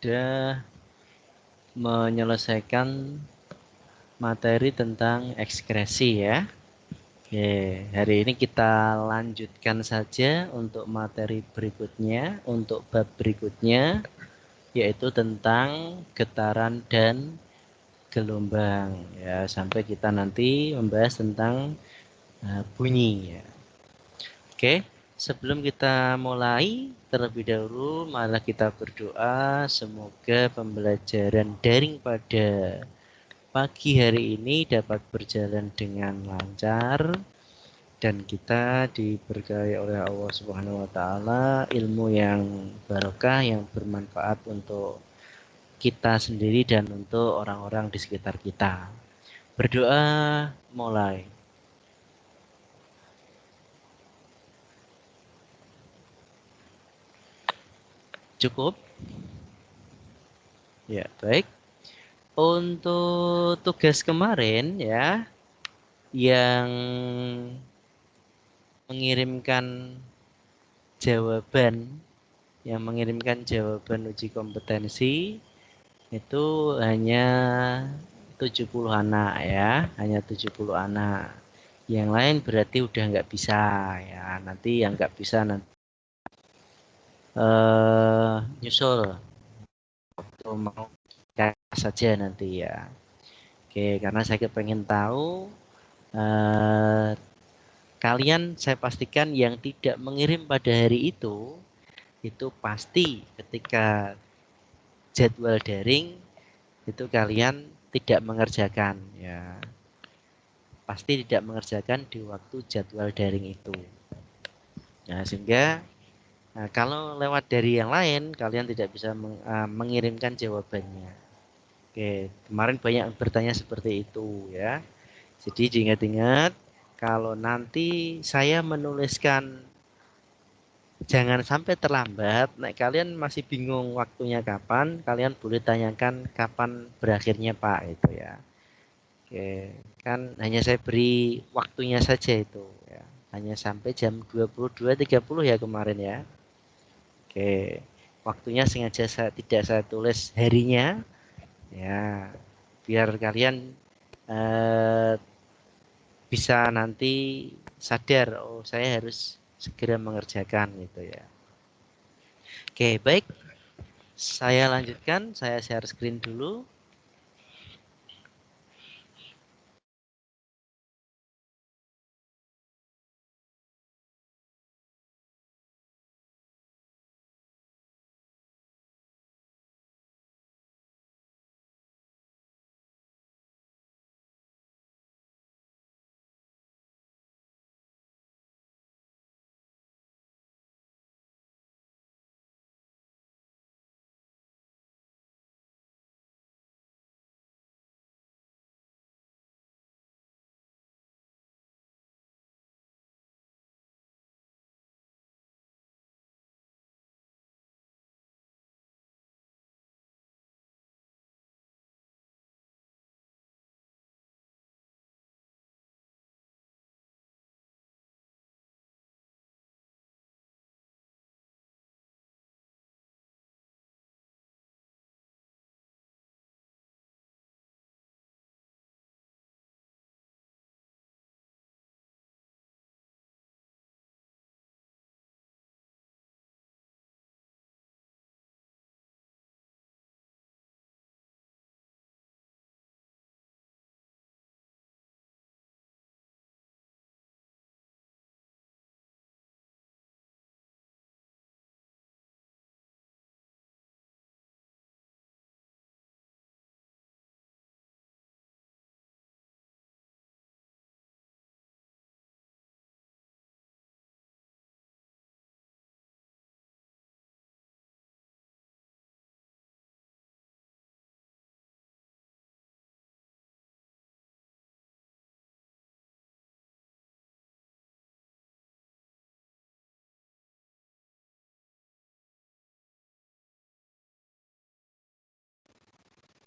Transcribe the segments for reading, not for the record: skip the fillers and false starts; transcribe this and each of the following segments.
sudah menyelesaikan materi tentang ekskresi ya. Oke, hari ini kita lanjutkan saja untuk materi berikutnya, untuk bab berikutnya, yaitu tentang getaran dan gelombang. Ya, sampai kita nanti membahas tentang bunyi. Ya. Oke, sebelum kita mulai, terlebih dahulu malah kita berdoa semoga pembelajaran daring pada pagi hari ini dapat berjalan dengan lancar dan kita diberkahi oleh Allah Subhanahu wa taala ilmu yang barokah yang bermanfaat untuk kita sendiri dan untuk orang-orang di sekitar kita. Berdoa mulai. Cukup? Ya, baik. Untuk tugas kemarin ya yang mengirimkan jawaban uji kompetensi itu hanya 70 anak ya, hanya 70 anak. Yang lain berarti udah nggak bisa ya. Nanti yang nggak bisa nanti nyusul atau mau saja nanti ya. Oke, karena saya pengen tahu kalian, saya pastikan yang tidak mengirim pada hari itu pasti ketika jadwal daring itu kalian tidak mengerjakan ya. Pasti tidak mengerjakan di waktu jadwal daring itu. Nah, sehingga kalau lewat dari yang lain kalian tidak bisa mengirimkan jawabannya. Oke, kemarin banyak bertanya seperti itu ya. Jadi diingat-ingat kalau nanti saya menuliskan jangan sampai terlambat. Nah, kalian masih bingung waktunya kapan, kalian boleh tanyakan kapan berakhirnya Pak itu ya. Oke, kan hanya saya beri waktunya saja itu ya. Hanya sampai jam 22.30 ya kemarin ya. Oke. Waktunya sengaja tidak saya tulis harinya ya. Biar kalian bisa nanti sadar oh saya harus segera mengerjakan gitu ya. Oke, baik. Saya lanjutkan, saya share screen dulu.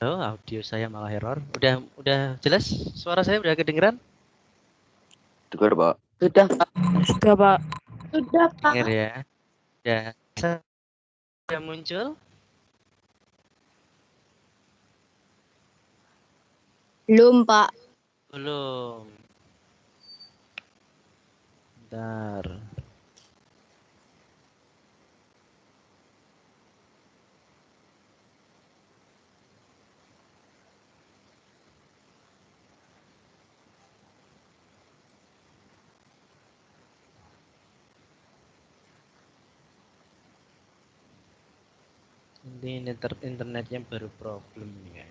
Oh, audio saya malah error. Udah jelas? Suara saya udah kedengeran? Dengar, Pak. Sudah, Pak. Sudah, Pak. Sudah, Pak. Dengar ya. Sudah muncul? Belum, Pak. Belum. Bentar. Ini internetnya baru problem ya.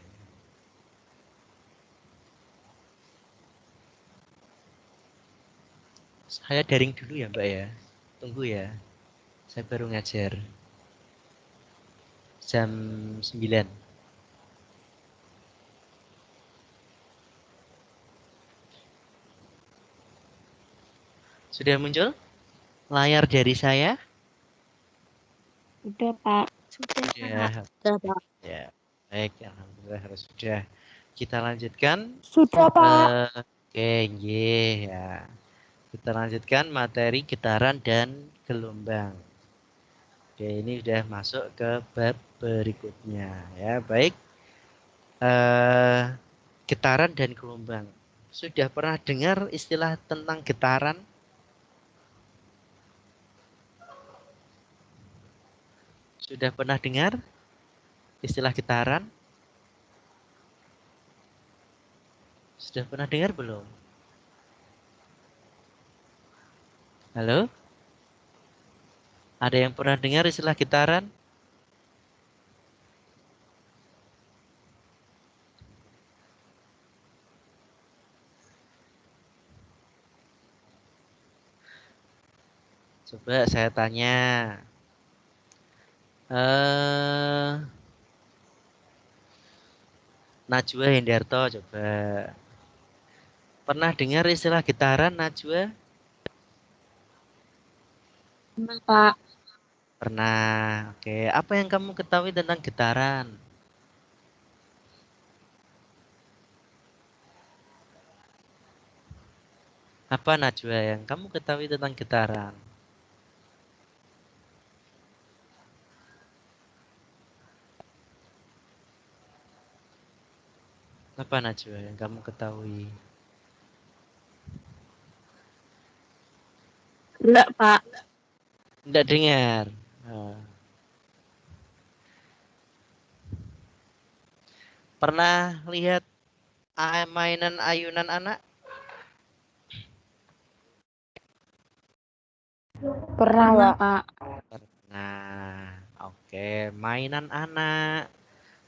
Saya daring dulu ya Mbak ya. Tunggu ya. Saya baru ngajar. Jam 9. Sudah muncul layar dari saya? Udah, Pak. Ya, Sudah, Pak. ya. Baik, alhamdulillah harus sudah. Kita lanjutkan. Sudah, Pak. Oke, ya. Kita lanjutkan materi getaran dan gelombang. Oke, ini sudah masuk ke bab berikutnya ya. Baik. Getaran dan gelombang. Sudah pernah dengar istilah tentang getaran? Sudah pernah dengar istilah getaran? Sudah pernah dengar belum? Halo? Ada yang pernah dengar istilah getaran? Coba saya tanya. Najwa Hendarto, coba. Pernah dengar istilah getaran, Najwa? Pernah, Pak. Pernah. Oke, apa yang kamu ketahui tentang getaran? Apa Najwa yang kamu ketahui tentang getaran? Apa Najwa yang kamu ketahui? Enggak, Pak. Tidak dengar. Pernah lihat mainan ayunan anak? Pernah, Pak. Pernah. Oke, mainan anak.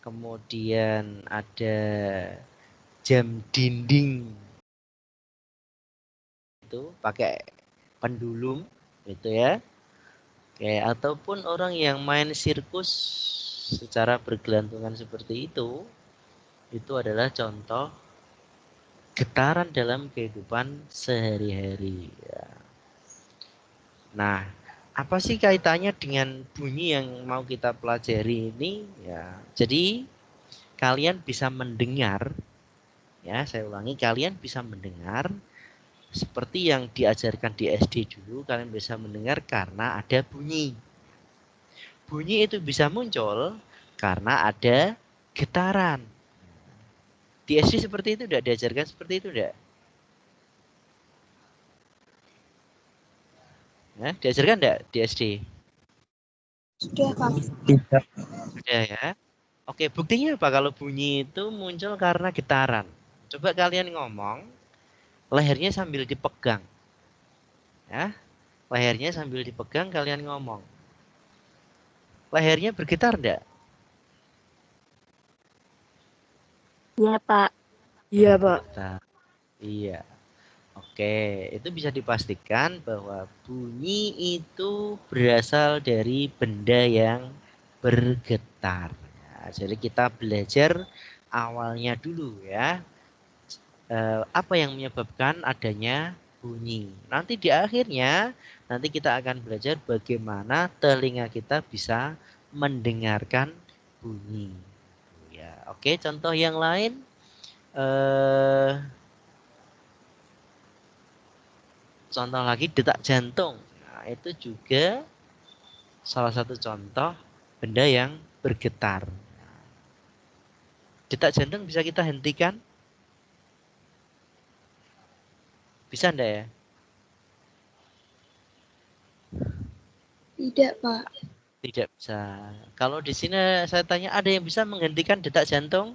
Kemudian ada jam dinding. Itu pakai pendulum gitu ya. Oke, ataupun orang yang main sirkus secara bergelantungan seperti itu adalah contoh getaran dalam kehidupan sehari-hari. Ya. Nah, apa sih kaitannya dengan bunyi yang mau kita pelajari ini? Ya, jadi kalian bisa mendengar, ya saya ulangi, kalian bisa mendengar seperti yang diajarkan di SD dulu, kalian bisa mendengar karena ada bunyi. Bunyi itu bisa muncul karena ada getaran. Di SD seperti itu tidak diajarkan seperti itu tidak? Ya, diajarkan tidak di SD? Sudah, Pak. Tidak. Sudah ya. Oke, buktinya apa kalau bunyi itu muncul karena getaran? Coba kalian ngomong, lehernya sambil dipegang. Ya, lehernya sambil dipegang kalian ngomong. Lehernya bergetar enggak? Iya, Pak. Iya, Pak. Bergetar. Iya. Oke, itu bisa dipastikan bahwa bunyi itu berasal dari benda yang bergetar. Ya, jadi kita belajar awalnya dulu ya. Apa yang menyebabkan adanya bunyi. Nanti di akhirnya, nanti kita akan belajar bagaimana telinga kita bisa mendengarkan bunyi. Ya, oke, contoh yang lain. Contoh lagi detak jantung. Nah, itu juga salah satu contoh benda yang bergetar. Detak jantung bisa kita hentikan? Bisa enggak ya? Tidak, Pak. Tidak bisa. Kalau di sini saya tanya, ada yang bisa menghentikan detak jantung?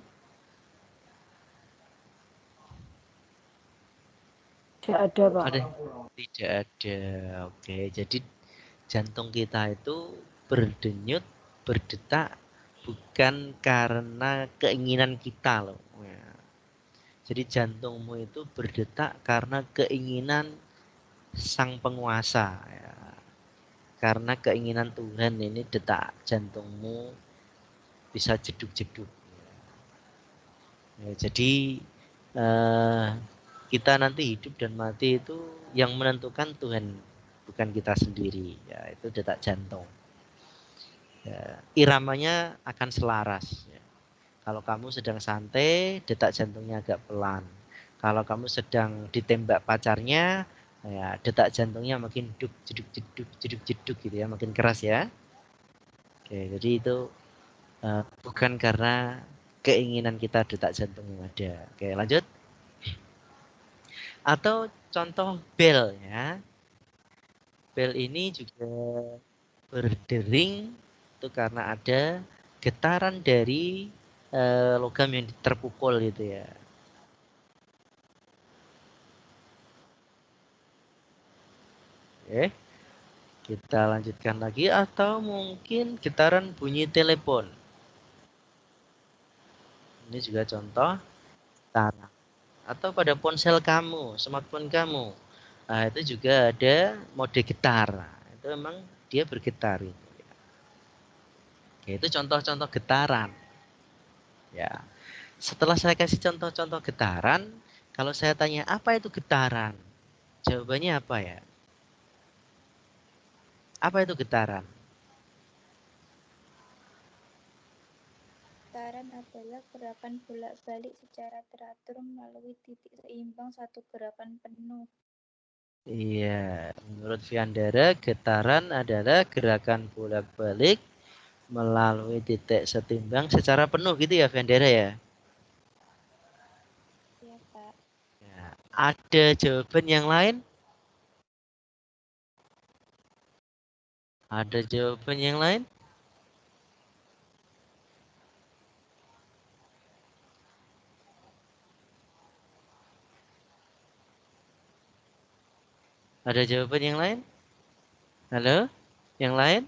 Tidak ada, Pak. Ada? Tidak ada. Oke, jadi jantung kita itu berdenyut, berdetak bukan karena keinginan kita loh. Ya. Jadi jantungmu itu berdetak karena keinginan sang penguasa. Ya. Karena keinginan Tuhan ini detak jantungmu bisa jeduk-jeduk. Ya, jadi eh, kita nanti hidup dan mati itu yang menentukan Tuhan, bukan kita sendiri. Ya, itu detak jantung. Ya, iramanya akan selaras. Ya. Kalau kamu sedang santai, detak jantungnya agak pelan. Kalau kamu sedang ditembak pacarnya, ya detak jantungnya makin duk jeduk jeduk jeduk jeduk gitu ya, makin keras ya. Oke, jadi itu bukan karena keinginan kita detak jantung yang ada. Oke, lanjut. Atau contoh bel ya. Bel ini juga berdering itu karena ada getaran dari logam yang terpukul gitu ya. Oke, kita lanjutkan lagi atau mungkin getaran bunyi telepon. Ini juga contoh getaran. Atau pada ponsel kamu, smartphone kamu. Nah, itu juga ada mode getar. Nah, itu memang dia bergetar. Gitu. Oke, itu contoh-contoh getaran. Ya. Setelah saya kasih contoh-contoh getaran, kalau saya tanya apa itu getaran? Jawabannya apa ya? Apa itu getaran? Getaran adalah gerakan bolak-balik secara teratur melalui titik seimbang satu gerakan penuh. Iya, menurut Viandara, getaran adalah gerakan bolak-balik melalui titik setimbang secara penuh gitu ya, Viandara ya? Ya, Pak. Ya. Ada jawaban yang lain? Ada jawaban yang lain? Ada jawaban yang lain? Halo? Yang lain?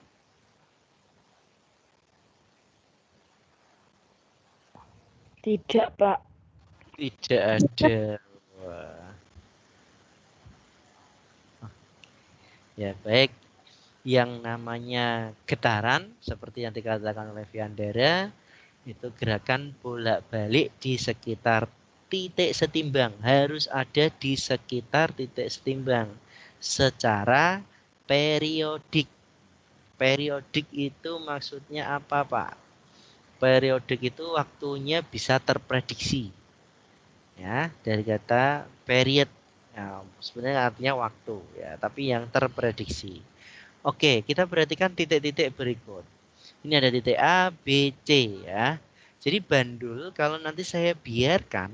Tidak, Pak. Tidak ada. Wah. Ya, baik. Yang namanya getaran, seperti yang dikatakan oleh Viandara, itu gerakan bolak-balik di sekitar titik setimbang. Harus ada di sekitar titik setimbang. Secara periodik. Periodik itu maksudnya apa, Pak? Periodik itu waktunya bisa terprediksi. Ya, dari kata period. Ya, sebenarnya artinya waktu ya, tapi yang terprediksi. Oke, kita perhatikan titik-titik berikut. Ini ada titik A, B, C ya. Jadi bandul kalau nanti saya biarkan,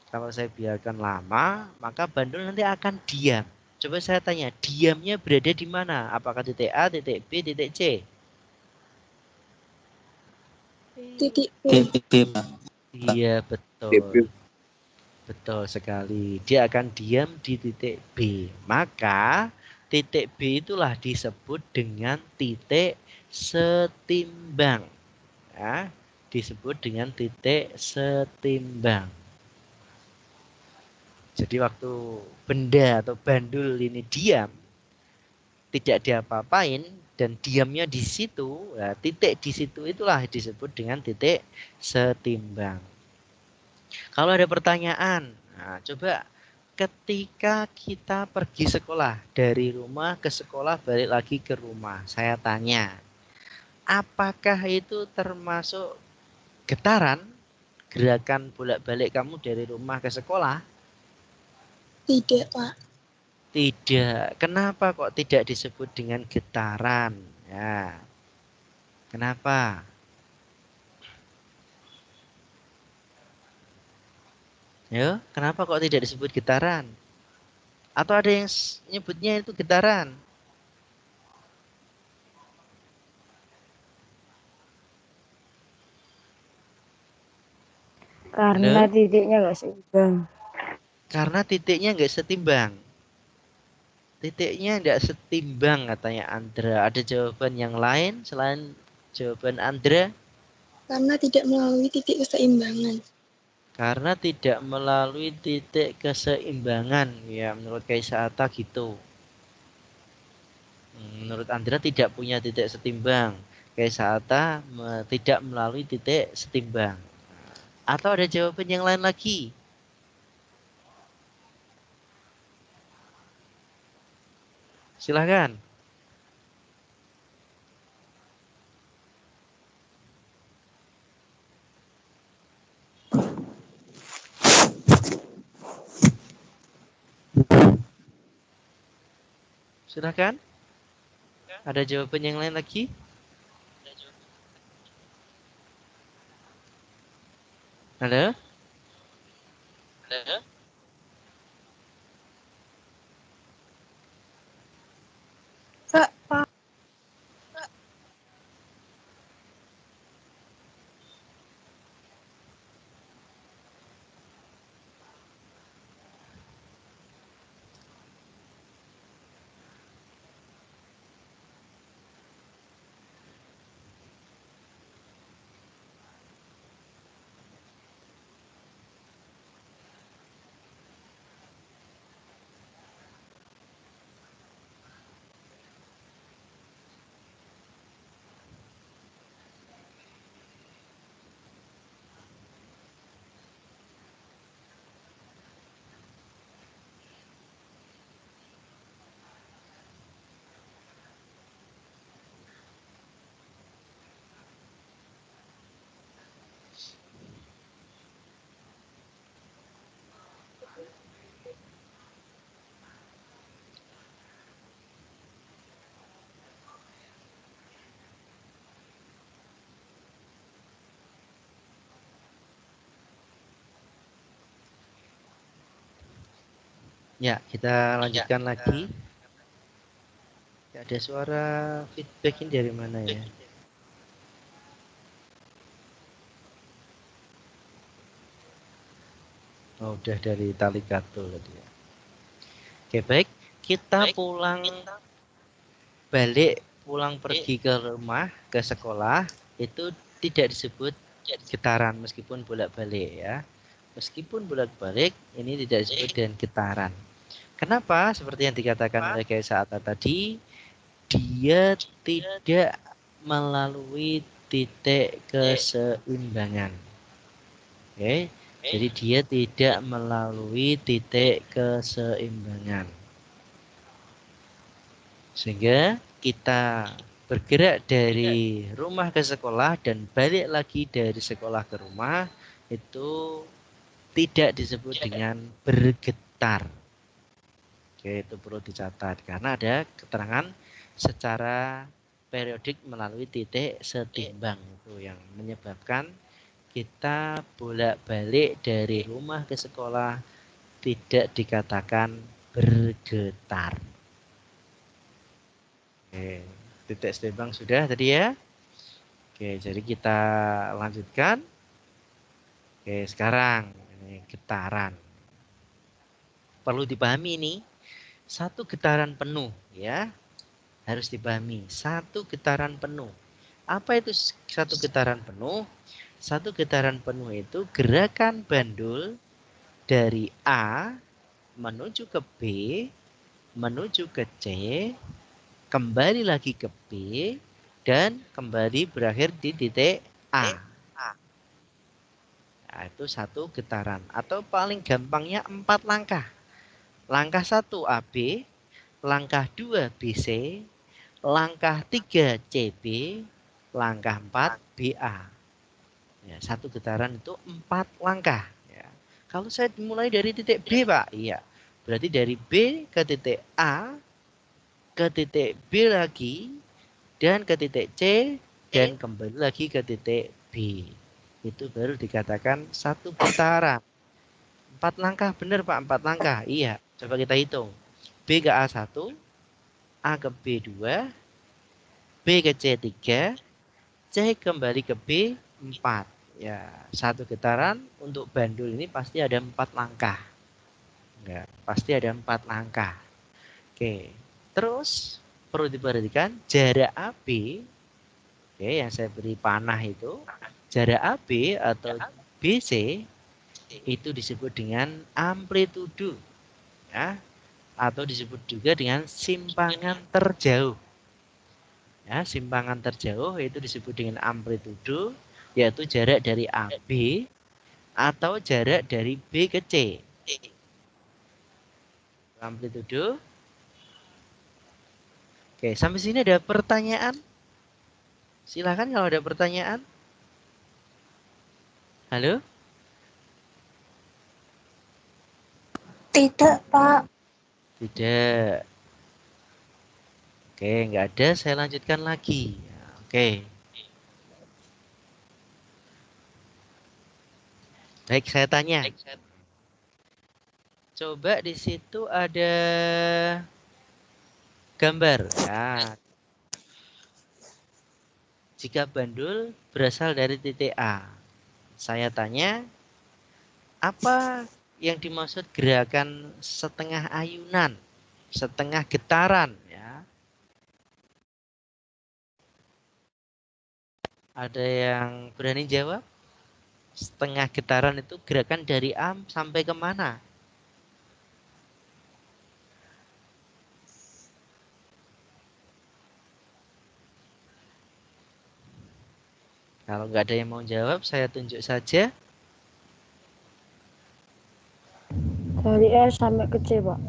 kalau saya biarkan lama, maka bandul nanti akan diam. Coba saya tanya, diamnya berada di mana? Apakah titik A, titik B, titik C? Titik B. Titik B, Pak. Iya, betul. Betul sekali. Dia akan diam di titik B. Maka titik B itulah disebut dengan titik setimbang. Ya, disebut dengan titik setimbang. Jadi waktu benda atau bandul ini diam, tidak diapa-apain dan diamnya di situ, ya, titik di situ itulah disebut dengan titik setimbang. Kalau ada pertanyaan, nah, coba ketika kita pergi sekolah dari rumah ke sekolah balik lagi ke rumah, saya tanya, apakah itu termasuk getaran gerakan bolak-balik kamu dari rumah ke sekolah? Tidak, Pak. Tidak. Kenapa kok tidak disebut dengan getaran? Ya. Kenapa? Yo, kenapa kok tidak disebut getaran? Atau ada yang nyebutnya itu getaran? Karena Halo? titiknya nggak seimbang. Karena titiknya nggak setimbang. Titiknya nggak setimbang katanya Andra. Ada jawaban yang lain selain jawaban Andra? Karena tidak melalui titik keseimbangan. Karena tidak melalui titik keseimbangan. Ya, menurut Kaisa Atta gitu. Menurut Andra tidak punya titik setimbang. Kaisa Atta tidak melalui titik setimbang. Atau ada jawaban yang lain lagi? Silahkan. Silahkan. Ada jawaban yang lain lagi? Halo? Halo? Pak. Ya, kita lanjutkan lagi. Ada suara feedback ini dari mana ya? Oh, udah dari Taligato tadi ya. Oke, baik. Kita pulang pergi ke rumah, ke sekolah, itu tidak disebut getaran meskipun bolak-balik ya. Meskipun bolak-balik, ini tidak disebut dengan getaran. Kenapa? Seperti yang dikatakan oleh Kaisa Atta tadi, dia tidak melalui titik keseimbangan. Oke, jadi dia tidak melalui titik keseimbangan. Sehingga kita bergerak dari rumah ke sekolah dan balik lagi dari sekolah ke rumah itu tidak disebut dengan bergetar. Oke, itu perlu dicatat karena ada keterangan secara periodik melalui titik setimbang itu yang menyebabkan kita bolak-balik dari rumah ke sekolah tidak dikatakan bergetar. Oke, titik setimbang sudah tadi ya. Oke, jadi kita lanjutkan. Oke, sekarang ini getaran. Perlu dipahami ini, satu getaran penuh ya. Harus dipahami, satu getaran penuh. Apa itu satu getaran penuh? Satu getaran penuh itu gerakan bandul dari A menuju ke B, menuju ke C, kembali lagi ke B, dan kembali berakhir di titik A. Nah, itu satu getaran. Atau paling gampangnya 4 langkah. Langkah 1 AB, langkah 2 BC, langkah 3 CB, langkah 4 BA. Ya, satu getaran itu 4 langkah. Ya. Kalau saya mulai dari titik B, Pak, iya. Berarti dari B ke titik A, ke titik B lagi, dan ke titik C, dan kembali lagi ke titik B. Itu baru dikatakan satu getaran. 4 langkah, benar Pak, 4 langkah. Iya, coba kita hitung. B ke A1, A ke B2, B ke C3, C kembali ke B4. Ya, satu getaran untuk bandul ini pasti ada 4 langkah. Ya, pasti ada 4 langkah. Oke, terus perlu diperhatikan jarak AB, oke, yang saya beri panah itu, jarak AB atau BC itu disebut dengan amplitudo, ya, atau disebut juga dengan simpangan terjauh. Ya, simpangan terjauh itu disebut dengan amplitudo, yaitu jarak dari AB atau jarak dari B ke C. Amplitudo. Oke, sampai sini ada pertanyaan? Silahkan kalau ada pertanyaan. Halo? Tidak, Pak. Tidak. Oke, nggak ada. Saya lanjutkan lagi. Oke. Baik, saya tanya. Coba di situ ada gambar. Ya. Jika bandul berasal dari titik A. Saya tanya, apa yang dimaksud gerakan setengah ayunan, setengah getaran? Ya. Ada yang berani jawab? Setengah getaran itu gerakan dari A sampai kemana? Kalau nggak ada yang mau jawab, saya tunjuk saja. Dari R sampai ke C, Pak.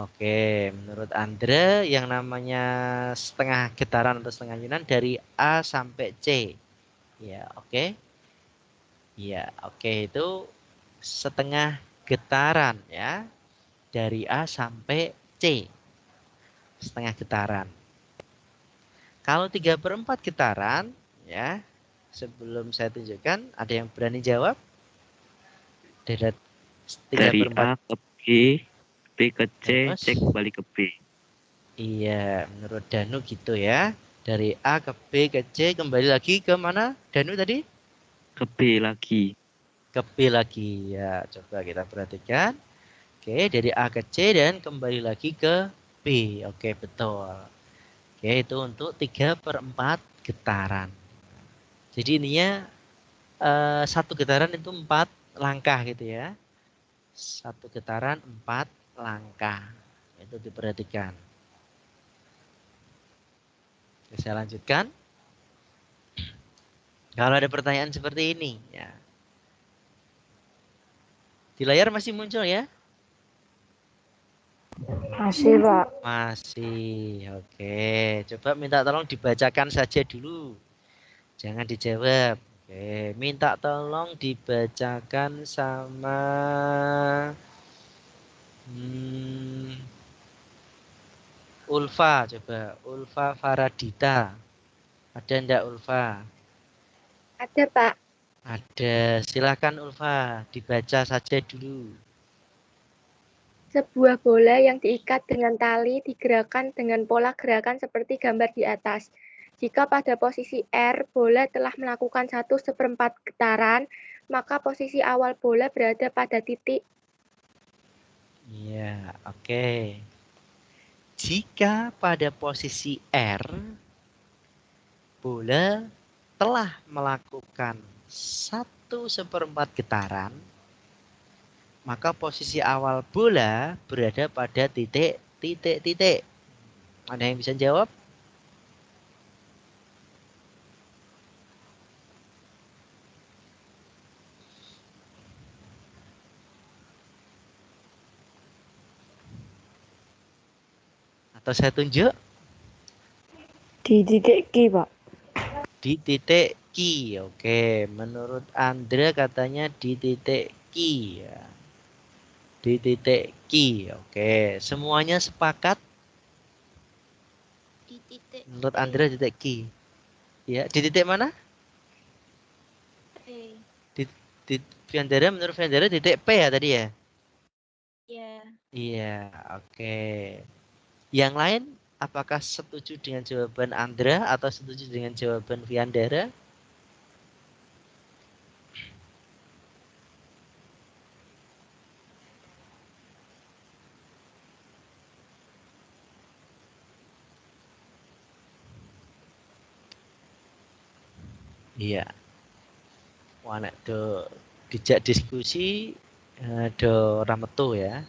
Oke, menurut Andre yang namanya setengah getaran atau setengah ayunan dari A sampai C. Ya, oke. Ya, oke, itu setengah getaran ya. Dari A sampai C. Setengah getaran. Kalau 3/4 getaran, ya, sebelum saya tunjukkan, ada yang berani jawab? Dari Dari 3/4. A ke B, B ke C, Terus? C kembali ke B. Iya, menurut Danu gitu ya. Dari A ke B ke C, kembali lagi ke mana? Danu tadi? Ke B lagi. Ke B lagi. Ya, coba kita perhatikan. Oke, dari A ke C dan kembali lagi ke B. Oke, betul. Oke, itu untuk 3/4 getaran. Jadi ininya satu getaran itu 4 langkah gitu ya. Satu getaran 4 langkah. Itu diperhatikan. Oke, saya lanjutkan. Kalau ada pertanyaan seperti ini, ya. Di layar masih muncul ya? Masih, Pak. Masih. Oke, coba minta tolong dibacakan saja dulu. Jangan dijawab. Oke, minta tolong dibacakan sama Ulfa, coba. Ulfa Faradita. Ada enggak Ulfa? Ada, Pak. Ada. Silakan Ulfa, dibaca saja dulu. Sebuah bola yang diikat dengan tali digerakkan dengan pola gerakan seperti gambar di atas. Jika pada posisi R, bola telah melakukan 1/4 getaran, maka posisi awal bola berada pada titik. Iya, oke. Jika pada posisi R, bola telah melakukan 1/4 getaran, maka posisi awal bola berada pada titik. Ada yang bisa jawab? Atau saya tunjuk? Di titik Q, Pak. Di titik Q. Oke, menurut Andra katanya di titik Q ya. Di titik Q. Oke, semuanya sepakat? Di titik Menurut P. Andra titik Q. Ya, di titik mana? P. Di Fiandara, menurut Fiandara titik P ya tadi ya? Ya. Iya, oke. Yang lain, apakah setuju dengan jawaban Andra atau setuju dengan jawaban Viandara? Iya. Wah, nek do dijak diskusi do rametu ya.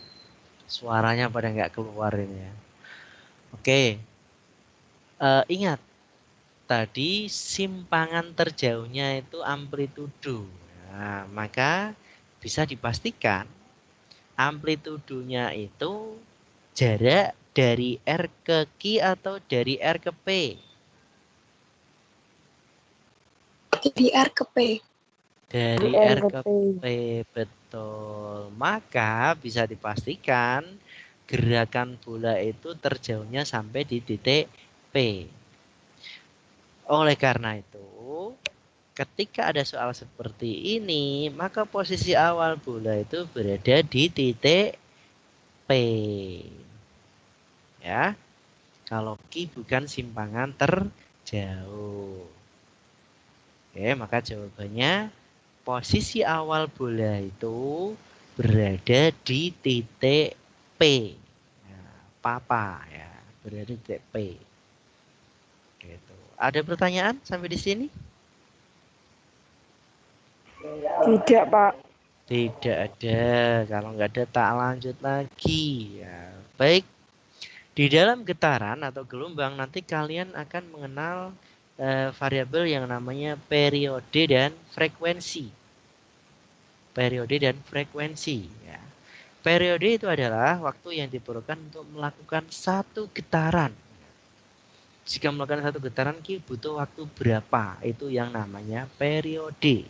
Suaranya pada nggak keluar ini ya. Oke. Ingat tadi simpangan terjauhnya itu amplitudo. Nah, maka bisa dipastikan amplitudonya itu jarak dari R ke Q atau dari R ke P. Dari R ke P. Dari R R ke ke P. P, betul. Maka bisa dipastikan gerakan bola itu terjauhnya sampai di titik P. Oleh karena itu, ketika ada soal seperti ini, maka posisi awal bola itu berada di titik P. Ya. Kalau Q bukan simpangan terjauh. Oke, maka jawabannya posisi awal bola itu berada di titik P. Nah, papa ya, berada di titik P. Gitu. Ada pertanyaan sampai di sini? Tidak, Pak. Tidak ada. Kalau nggak ada tak lanjut lagi. Ya, baik. Di dalam getaran atau gelombang nanti kalian akan mengenal variabel yang namanya periode dan frekuensi. Periode dan frekuensi. Ya. Periode itu adalah waktu yang diperlukan untuk melakukan satu getaran. Jika melakukan satu getaran butuh waktu berapa? Itu yang namanya periode.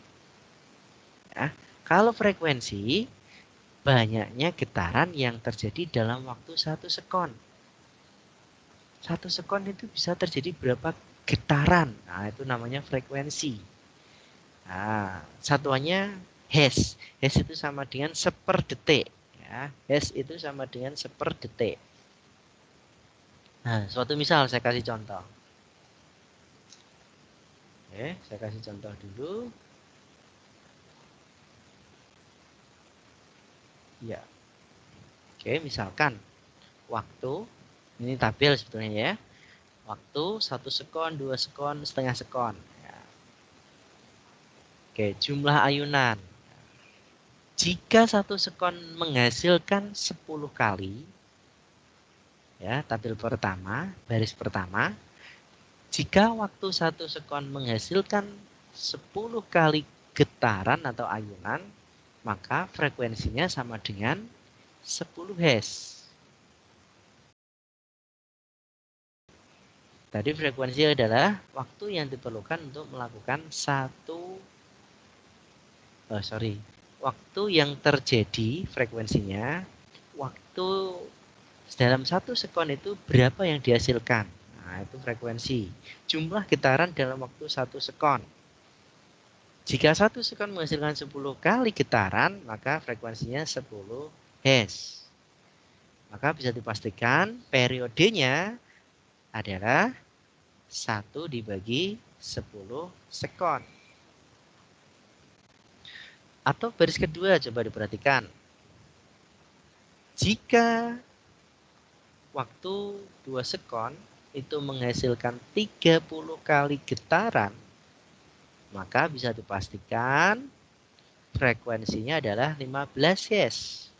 Ya. Kalau frekuensi, banyaknya getaran yang terjadi dalam waktu 1 sekon. 1 sekon itu bisa terjadi berapa getaran? Nah, itu namanya frekuensi. Nah, satuannya Hertz. Hertz itu sama dengan seperdetik. Ya, Hertz itu sama dengan seperdetik. Nah, suatu misal saya kasih contoh. Oke, saya kasih contoh dulu. Ya. Oke, misalkan waktu, ini tabel sebetulnya ya. Waktu 1 sekon, 2 sekon, setengah sekon. Ya. Oke, jumlah ayunan. Jika 1 sekon menghasilkan 10 kali, ya, tabel pertama, baris pertama, jika waktu 1 sekon menghasilkan 10 kali getaran atau ayunan, maka frekuensinya sama dengan 10 Hz. Tadi frekuensi adalah waktu yang diperlukan untuk melakukan waktu yang terjadi frekuensinya, waktu dalam 1 sekon itu berapa yang dihasilkan. Nah, itu frekuensi. Jumlah getaran dalam waktu 1 sekon. Jika 1 sekon menghasilkan 10 kali getaran, maka frekuensinya 10 Hz. Maka bisa dipastikan periodenya adalah 1 dibagi 10 sekon. Atau baris kedua, coba diperhatikan. Jika waktu 2 sekon itu menghasilkan 30 kali getaran, maka bisa dipastikan frekuensinya adalah 15 Hz.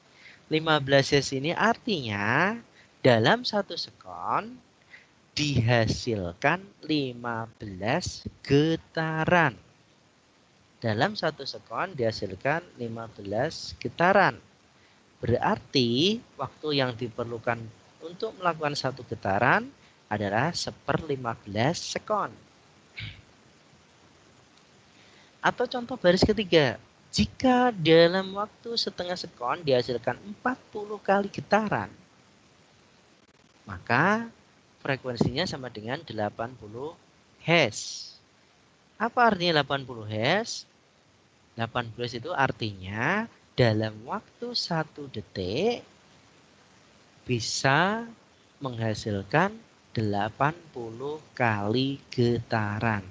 15 Hz ini artinya dalam 1 sekon dihasilkan 15 getaran. Dalam 1 sekon dihasilkan 15 getaran. Berarti waktu yang diperlukan untuk melakukan satu getaran adalah 1/15 sekon. Atau contoh baris ketiga, jika dalam waktu setengah sekon dihasilkan 40 kali getaran, maka frekuensinya sama dengan 80 Hz. Apa artinya 80 Hz? 80 Hz itu artinya dalam waktu 1 detik bisa menghasilkan 80 kali getaran.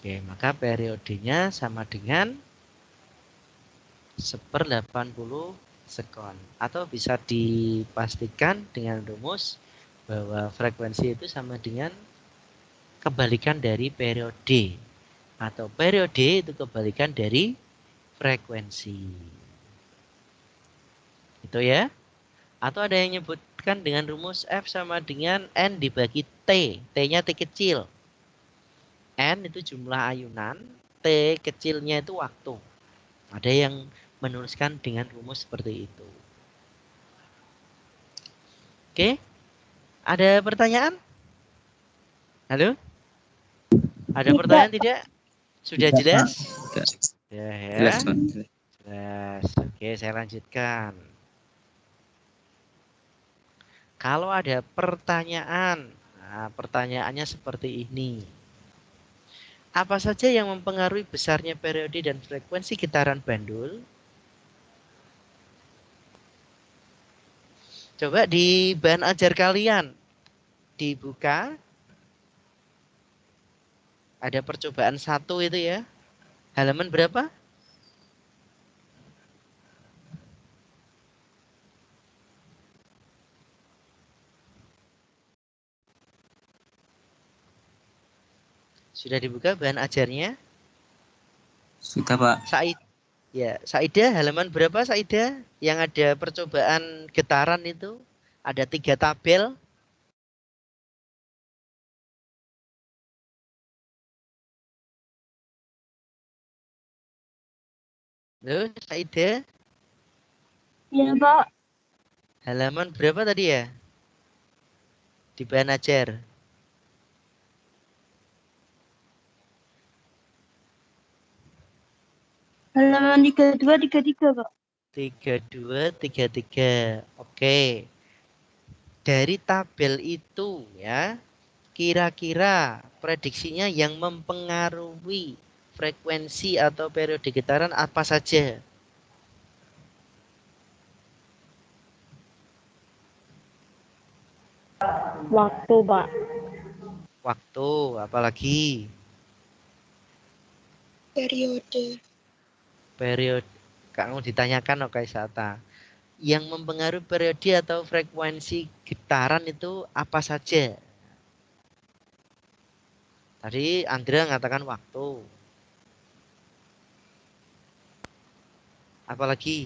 Oke, maka periodenya sama dengan 1/80 sekon. Atau bisa dipastikan dengan rumus bahwa frekuensi itu sama dengan kebalikan dari periode. Atau periode itu kebalikan dari frekuensi. Itu ya. Atau ada yang menyebutkan dengan rumus F sama dengan N dibagi T. T-nya T kecil. N itu jumlah ayunan. T kecilnya itu waktu. Ada yang menuliskan dengan rumus seperti itu. Oke. Ada pertanyaan? Halo? Ada pertanyaan tidak? Sudah jelas? Ya, Jelas, Pak. jelas. Oke, saya lanjutkan. Kalau ada pertanyaan, nah, pertanyaannya seperti ini. Apa saja yang mempengaruhi besarnya periode dan frekuensi getaran bandul? Coba di bahan ajar kalian dibuka. Ada percobaan 1 itu ya. Halaman berapa? Sudah dibuka bahan ajarnya? Sudah, Pak. Said. Ya, Saida halaman berapa Saida? Yang ada percobaan getaran itu ada 3 tabel. Loh, Saida? Iya, Pak. Halaman berapa tadi ya? Di bahan ajar. Halaman 32, 33, Pak. 32, 33. Oke. Dari tabel itu ya, kira-kira prediksinya yang mempengaruhi frekuensi atau periode getaran apa saja? Waktu, Pak. Waktu, apalagi Periode. periode. Kamu ditanyakan oke Sata. Yang mempengaruhi periode atau frekuensi getaran itu apa saja? Tadi Andrea mengatakan waktu. Apalagi?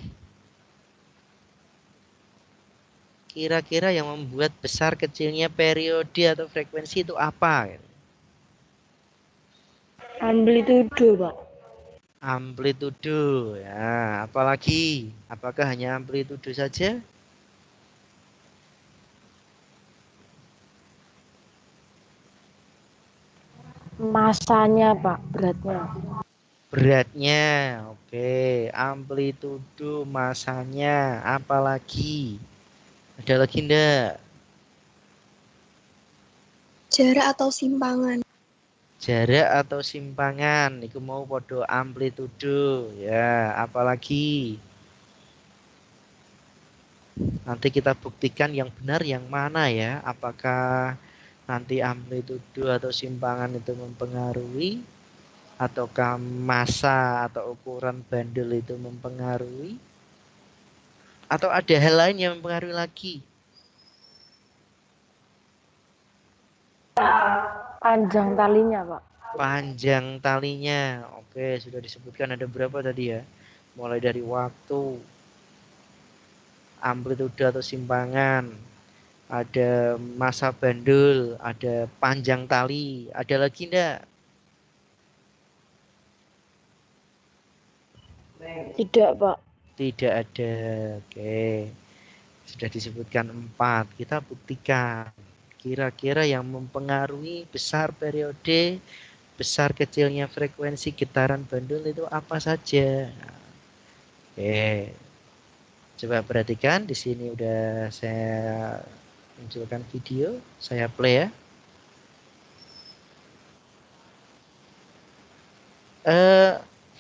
Kira-kira yang membuat besar kecilnya periode atau frekuensi itu apa? Amplitudo, Pak. Amplitudo ya, apalagi? Apakah hanya amplitudo saja? Masanya, Pak. Beratnya. Beratnya, oke. Amplitudo, masanya, apalagi? Ada lagi enggak? Jarak atau simpangan. Jarak atau simpangan, itu mau podo amplitudo ya, apalagi? Nanti kita buktikan yang benar yang mana ya, apakah nanti amplitudo atau simpangan itu mempengaruhi ataukah massa atau ukuran bandul itu mempengaruhi atau ada hal lain yang mempengaruhi lagi. Panjang talinya, Pak. Panjang talinya, oke, sudah disebutkan ada berapa tadi ya, mulai dari waktu, amplitudo atau simpangan, ada massa bandul, ada panjang tali, ada lagi enggak? Tidak, Pak. Tidak ada. Oke. Sudah disebutkan 4. Kita buktikan. Kira-kira yang mempengaruhi besar periode, besar kecilnya frekuensi getaran bandul itu apa saja? Oke. Coba perhatikan di sini udah saya munculkan video, saya play ya.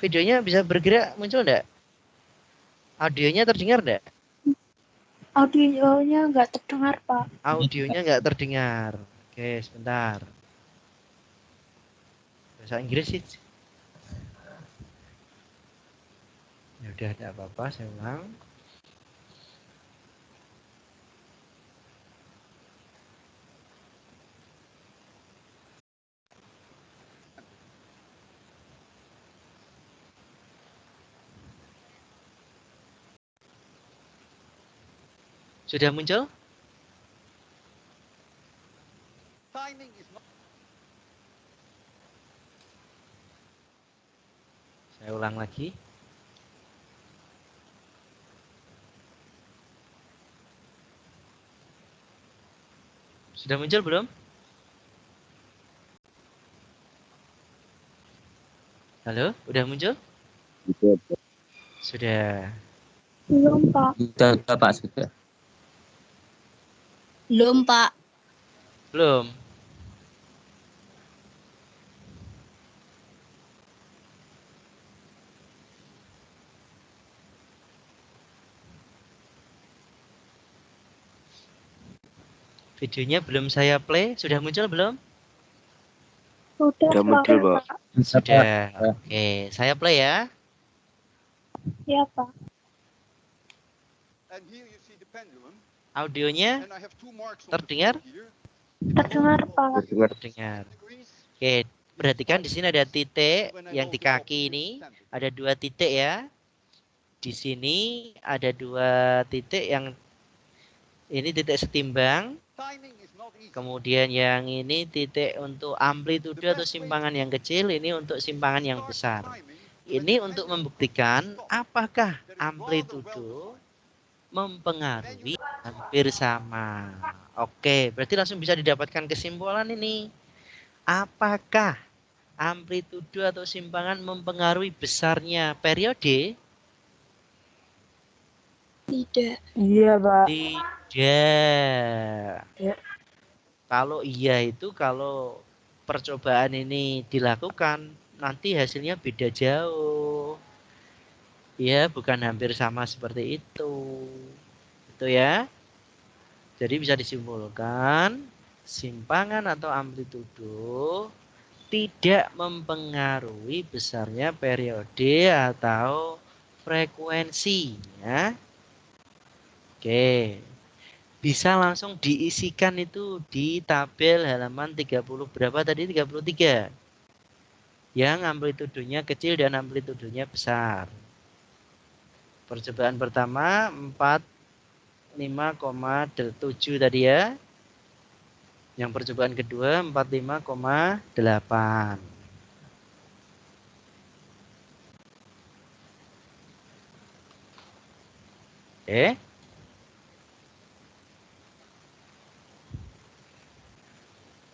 Videonya bisa bergerak muncul enggak? Audionya terdengar enggak? Audionya nggak terdengar, Pak. Audionya nggak terdengar. Oke, sebentar. Bahasa Inggris sih. Ya udah, tidak apa-apa, saya ulang. Sudah muncul? Saya ulang lagi. Sudah muncul belum? Halo, udah muncul? Sudah. Belum, Pak. Sudah, Pak, sudah. Belum, Pak. Belum. Videonya belum saya play. Sudah muncul belum? Sudah muncul, Pak. Sudah. Oke, saya play ya. Iya, Pak. Audionya terdengar? Terdengar, Pak. Terdengar. Oke, perhatikan di sini ada titik yang di kaki ini. Ada 2 titik ya. Di sini ada 2 titik yang ini titik setimbang. Kemudian yang ini titik untuk amplitudo atau simpangan yang kecil, ini untuk simpangan yang besar. Ini untuk membuktikan apakah amplitudo mempengaruhi hampir sama. Oke, berarti langsung bisa didapatkan kesimpulan ini. Apakah amplitudo atau simpangan mempengaruhi besarnya periode? Tidak. Iya, Pak. Tidak. Ya. Kalau iya itu kalau percobaan ini dilakukan nanti hasilnya beda jauh. Ya, bukan hampir sama seperti itu. Itu ya. Jadi bisa disimpulkan simpangan atau amplitudo tidak mempengaruhi besarnya periode atau frekuensi ya. Oke. Bisa langsung diisikan itu di tabel halaman 30 berapa tadi? 33. Yang amplitudonya kecil dan amplitudonya besar. Percobaan pertama 45,7 tadi ya. Yang percobaan kedua 45,8.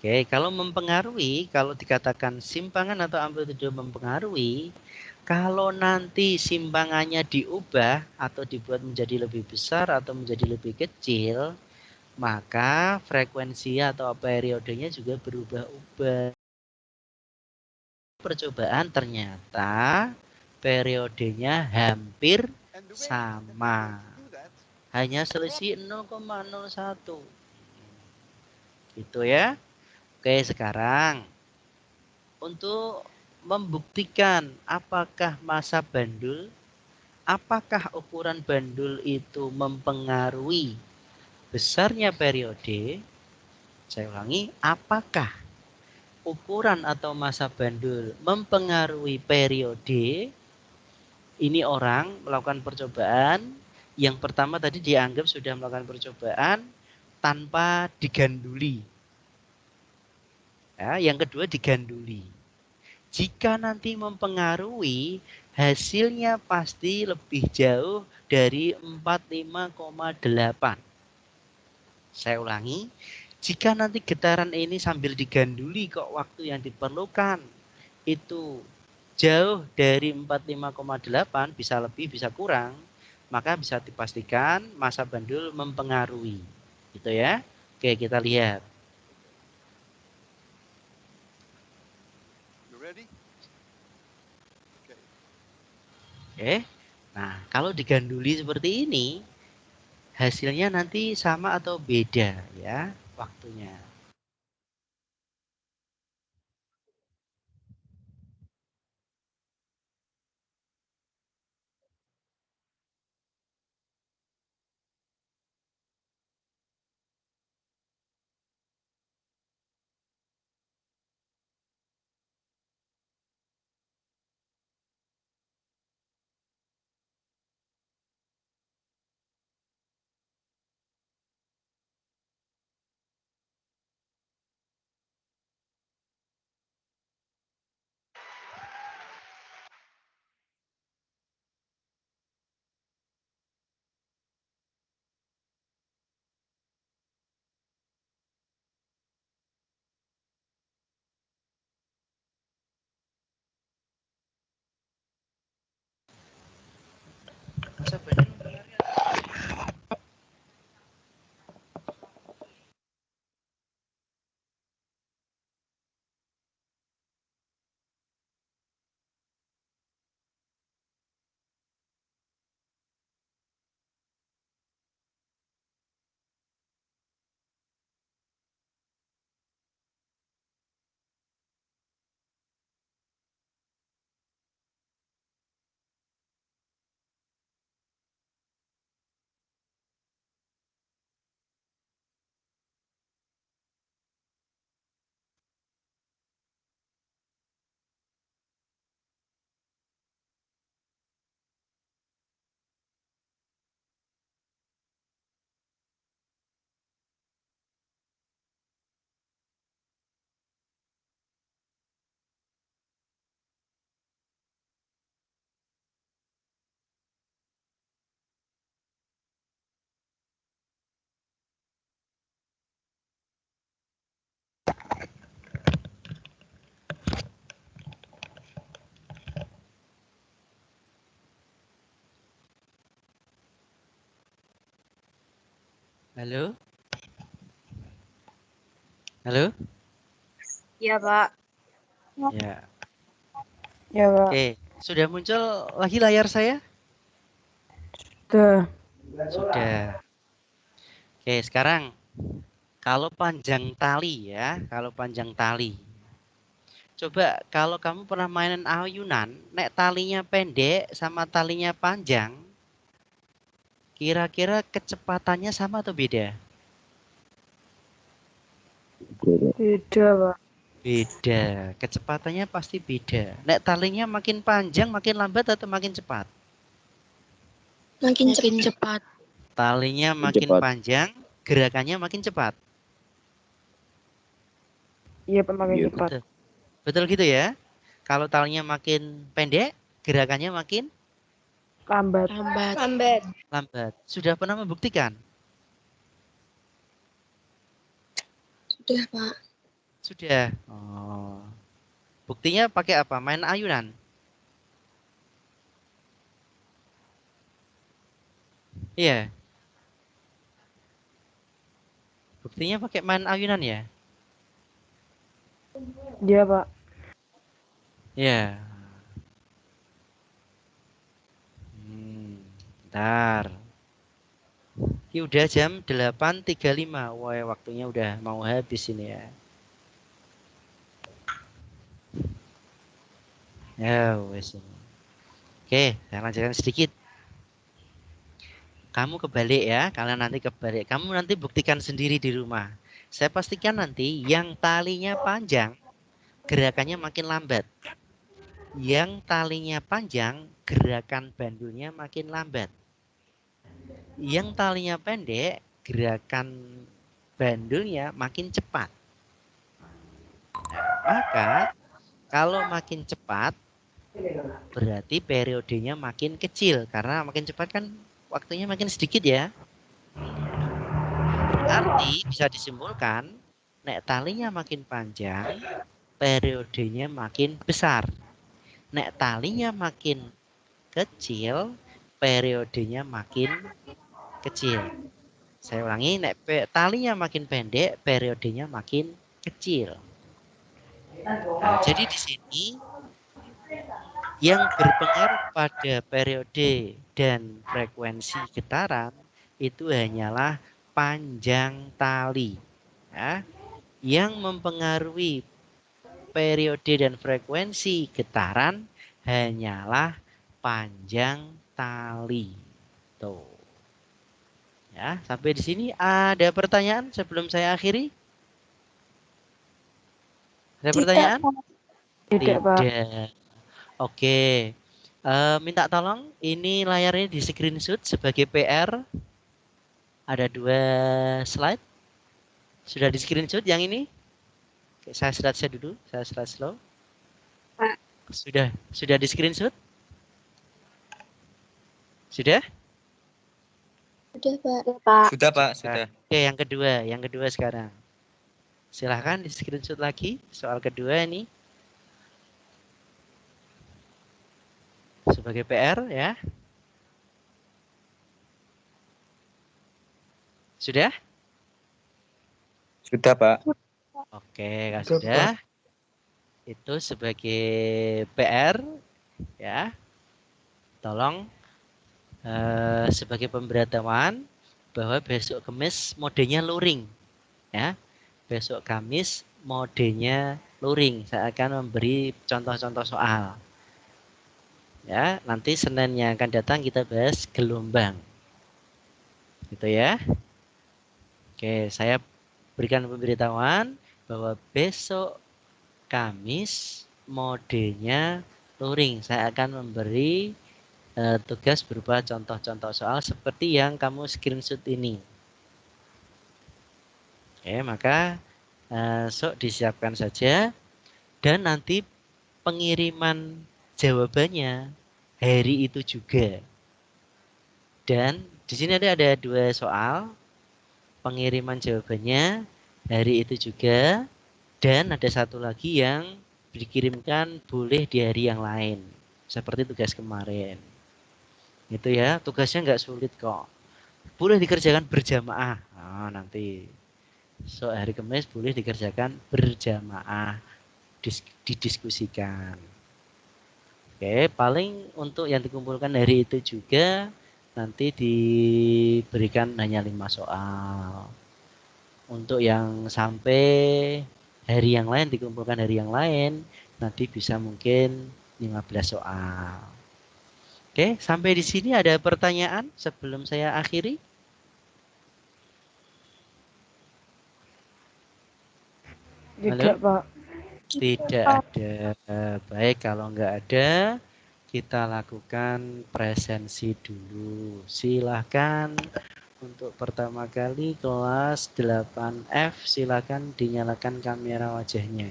Oke, kalau mempengaruhi, kalau dikatakan simpangan atau amplitudo mempengaruhi, kalau nanti simpangannya diubah atau dibuat menjadi lebih besar atau menjadi lebih kecil, maka frekuensi atau periodenya juga berubah-ubah. Percobaan ternyata periodenya hampir sama. Hanya selisih 0,01. Gitu ya. Oke, sekarang untuk membuktikan apakah massa bandul, apakah ukuran bandul itu mempengaruhi besarnya periode. Saya ulangi, apakah ukuran atau massa bandul mempengaruhi periode? Ini orang melakukan percobaan. Yang pertama tadi dianggap sudah melakukan percobaan tanpa diganduli. Ya, yang kedua diganduli. Jika nanti mempengaruhi, hasilnya pasti lebih jauh dari 45,8. Saya ulangi, jika nanti getaran ini sambil diganduli kok waktu yang diperlukan itu jauh dari 45,8, bisa lebih bisa kurang, maka bisa dipastikan massa bandul mempengaruhi. Gitu ya. Oke, kita lihat. Oke. Nah, kalau diganduli seperti ini, hasilnya nanti sama atau beda ya waktunya. Masa benar Halo? Halo? Iya, Pak. Ya. Ya, Pak. Oke, sudah muncul lagi layar saya? Sudah. Sudah. Oke, sekarang kalau panjang tali ya, kalau panjang tali. Coba kalau kamu pernah mainan ayunan, nek talinya pendek sama talinya panjang, kira-kira kecepatannya sama atau beda? Beda, Pak. Beda, kecepatannya pasti beda. Nek talinya makin panjang, makin lambat atau makin cepat? Makin cepat. Talinya makin panjang, gerakannya makin cepat. Iya, Pak, makin cepat. Betul. Betul gitu ya? Kalau talinya makin pendek, gerakannya makin Lambat. lambat. Sudah pernah membuktikan? Sudah, Pak. Sudah. Oh. Buktinya pakai apa? Main ayunan. Iya. Buktinya pakai main ayunan ya? Iya, Pak. Iya. Bentar. Ini udah jam 8.35. Wah, waktunya udah mau habis ini ya. Ya, wes. Oke, saya lanjutkan sedikit. Kamu kebalik ya, kalian nanti kebalik. Kamu nanti buktikan sendiri di rumah. Saya pastikan nanti yang talinya panjang, gerakannya makin lambat. Yang talinya panjang, gerakan bandulnya makin lambat. Yang talinya pendek, gerakan bandulnya makin cepat. Maka kalau makin cepat, berarti periodenya makin kecil. Karena makin cepat kan waktunya makin sedikit ya. Berarti bisa disimpulkan, nek talinya makin panjang, periodenya makin besar. Nek talinya makin kecil, periodenya makin kecil. Saya ulangi, nek talinya makin pendek, periodenya makin kecil. Nah, jadi di sini yang berpengaruh pada periode dan frekuensi getaran itu hanyalah panjang tali. Ya. Yang mempengaruhi periode dan frekuensi getaran hanyalah panjang tali. Tuh. Ya, sampai di sini ada pertanyaan sebelum saya akhiri? Ada pertanyaan? Tidak, Pak. Tidak. Oke. Minta tolong ini layarnya di screenshot sebagai PR. Ada 2 slide. Sudah di screenshot yang ini? Oke, saya slide dulu, saya slide slow. Pak. Sudah di screenshot? Sudah? Sudah, Pak. Pak. Sudah, Pak, sudah. Oke, yang kedua sekarang. Silahkan di screenshot lagi soal kedua ini. Sebagai PR ya. Sudah? Sudah, Pak. Oke, kalau sudah. Itu sebagai PR ya. Tolong sebagai pemberitahuan bahwa besok Kamis modenya luring ya. Besok Kamis modenya luring. Saya akan memberi contoh-contoh soal. Ya, nanti Senin yang akan datang kita bahas gelombang. Gitu ya. Oke, saya berikan pemberitahuan bahwa besok Kamis modenya luring. Saya akan memberi tugas berupa contoh-contoh soal seperti yang kamu screenshot ini. Oke, maka sok disiapkan saja dan nanti pengiriman jawabannya hari itu juga. Dan di sini ada 2 soal. Pengiriman jawabannya hari itu juga. Dan ada satu lagi yang dikirimkan boleh di hari yang lain. Seperti tugas kemarin. Itu ya, tugasnya nggak sulit kok. Boleh dikerjakan berjamaah. Nah, nanti. So, hari Kamis boleh dikerjakan berjamaah. Didiskusikan. Oke, paling untuk yang dikumpulkan hari itu juga nanti diberikan hanya 5 soal. Untuk yang sampai hari yang lain dikumpulkan hari yang lain nanti bisa mungkin 15 soal. Oke, sampai di sini ada pertanyaan sebelum saya akhiri? Tidak, Pak. Tidak ada. Baik, kalau nggak ada, kita lakukan presensi dulu. Silahkan untuk pertama kali kelas 8F, silahkan dinyalakan kamera wajahnya.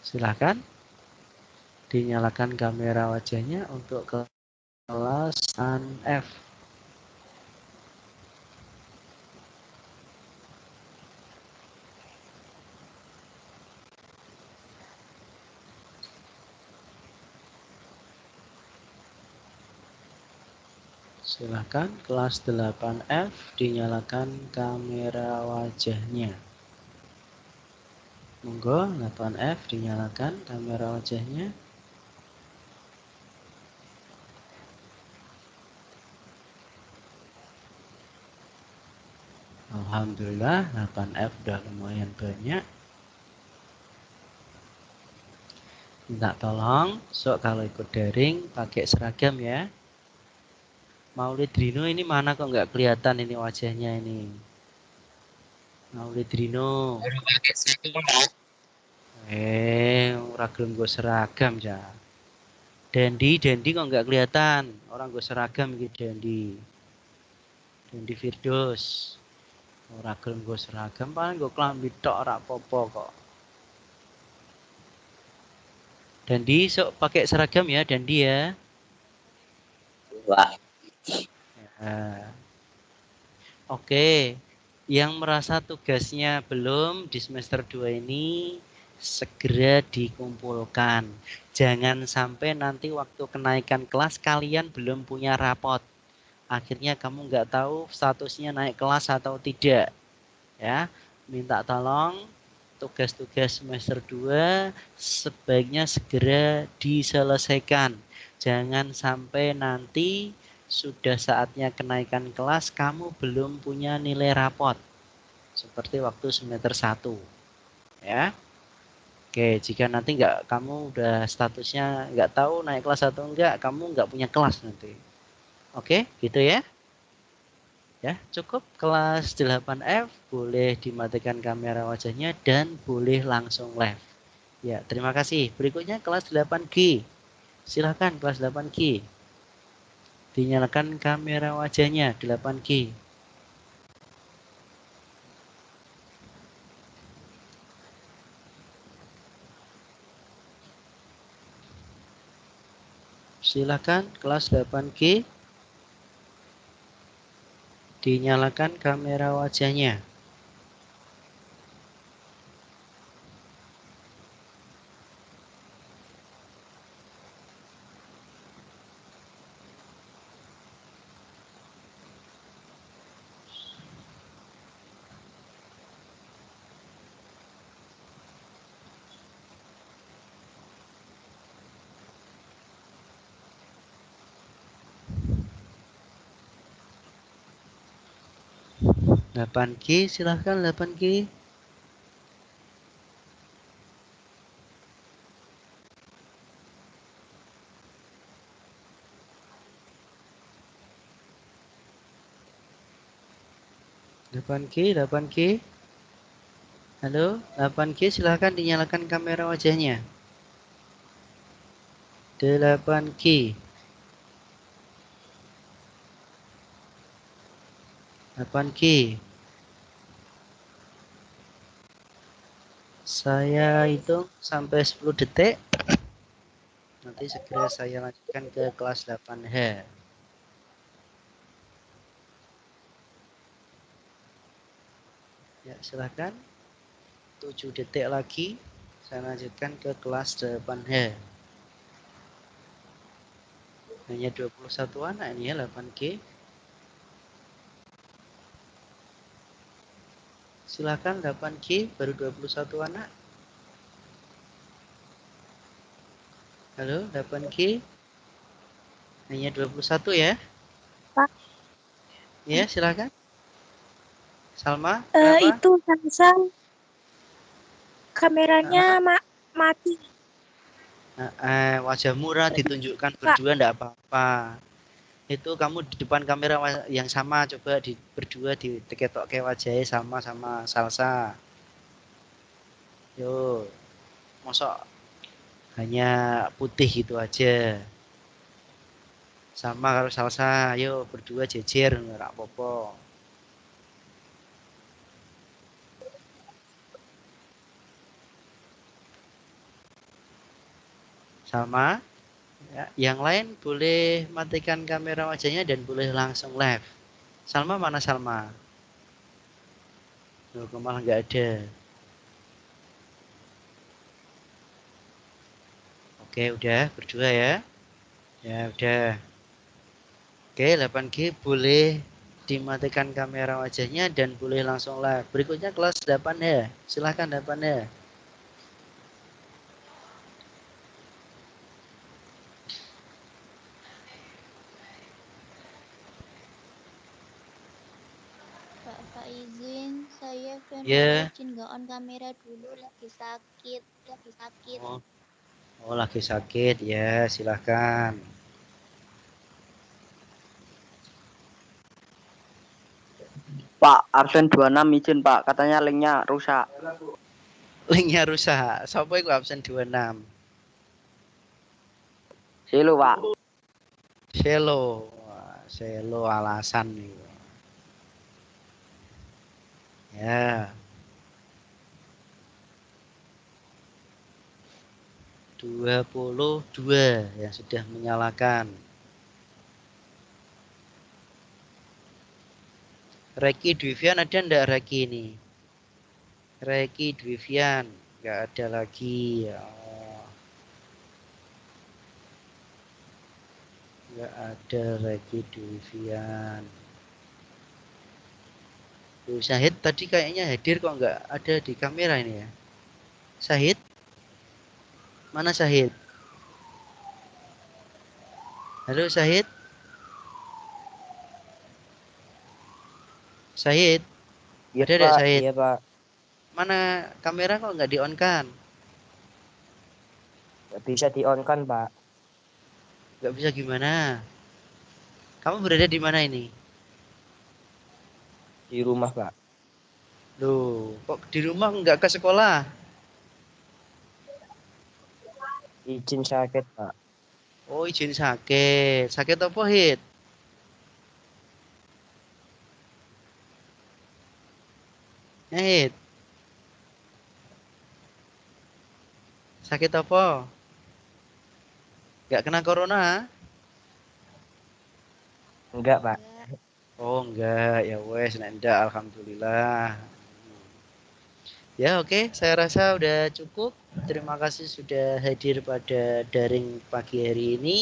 Silahkan dinyalakan kamera wajahnya untuk kelas 8F. Silahkan kelas 8F dinyalakan kamera wajahnya. Monggo 8F dinyalakan kamera wajahnya. Alhamdulillah 8F udah lumayan banyak. Minta tolong sok kalau ikut daring pakai seragam ya. Maulid Rino ini mana kok nggak kelihatan ini wajahnya ini. Maulid Rino. Ora gelem nggo seragam ya. Dendi kok nggak kelihatan. Orang nggo seragam iki Dendi. Dendi Firdaus. Ora gelem nggo seragam, paling nggo klambi tok ora apa-apa kok. Dendi sok pakai seragam ya, Dendi ya. Wah. Ya. Oke, yang merasa tugasnya belum di semester 2 ini segera dikumpulkan. Jangan sampai nanti waktu kenaikan kelas kalian belum punya rapot. Akhirnya kamu nggak tahu statusnya naik kelas atau tidak. Ya, minta tolong tugas-tugas semester 2 sebaiknya segera diselesaikan. Jangan sampai nanti sudah saatnya kenaikan kelas kamu belum punya nilai rapot. Seperti waktu semester 1. Ya. Oke, jika nanti kamu udah statusnya nggak tahu naik kelas atau enggak, kamu nggak punya kelas nanti. Oke, gitu ya. Ya, cukup kelas 8F, boleh dimatikan kamera wajahnya dan boleh langsung live. Ya, terima kasih. Berikutnya kelas 8G. Silakan kelas 8G. Dinyalakan kamera wajahnya 8G. Silakan kelas 8G. Dinyalakan kamera wajahnya. Delapan G, silahkan 8G. Delapan G. Halo, 8G, silahkan dinyalakan kamera wajahnya. 8G. 8G. Saya hitung sampai 10 detik. Nanti segera saya lanjutkan ke kelas 8H. Ya, silahkan. 7 detik lagi. Saya lanjutkan ke kelas 8H. Hanya 21 anak ini ya, 8G. Silakan 8G, baru 21 anak. Halo, 8G. Hanya 21 ya? Pak. Ya, silakan. Salma, Itu Samsung kameranya mati. Wajah murah ditunjukkan berdua enggak apa-apa. Itu kamu di depan kamera yang sama, coba berdua diketok kayak wajahnya sama Salsa. Yo, mosok hanya putih gitu aja. Sama kalau Salsa, yo berdua jejer enggak apa-apa. Sama. Ya, yang lain boleh matikan kamera wajahnya dan boleh langsung live. Salma mana Salma? Loh, malah nggak ada. Oke, udah berdua ya. Ya, udah. Oke, 8G boleh dimatikan kamera wajahnya dan boleh langsung live. Berikutnya kelas 8 ya. Silahkan 8 ya. Pak izin, saya Ya. izin nggak on kamera dulu, lagi sakit. Oh, lagi sakit ya, silahkan. Pak, absen 26 izin Pak, katanya linknya rusak. Linknya rusak. Siapa yang absen 26? Silo Pak. Selo. Wah, Selo alasan nih. Ya. 22 yang sudah menyalakan. Reki Dwivian ada enggak Reki ini? Reki Dwivian enggak ada lagi. Oh. Enggak ada Reki Dwivian. Syahid tadi kayaknya hadir kok enggak ada di kamera ini ya. Syahid? Mana Syahid? Halo Syahid. Syahid, Iya ada Pak, Syahid? iya Pak. Mana kamera kok nggak di-on kan? Nggak bisa di-on kan Pak? Nggak bisa gimana? Kamu berada di mana ini? Di rumah Pak. Loh, kok di rumah nggak ke sekolah? Izin sakit Pak. Oh, izin sakit. Sakit apa, Hid? Hid, sakit apa? Nggak kena corona? Enggak Pak. Oh, enggak. Ya wes, nek ndak alhamdulillah. Ya, oke. Saya rasa udah cukup. Terima kasih sudah hadir pada daring pagi hari ini.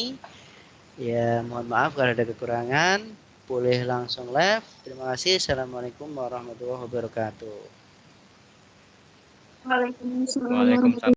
Ya, mohon maaf kalau ada kekurangan. Boleh langsung live. Terima kasih. Assalamualaikum warahmatullahi wabarakatuh. Waalaikumsalam. Waalaikumsalam.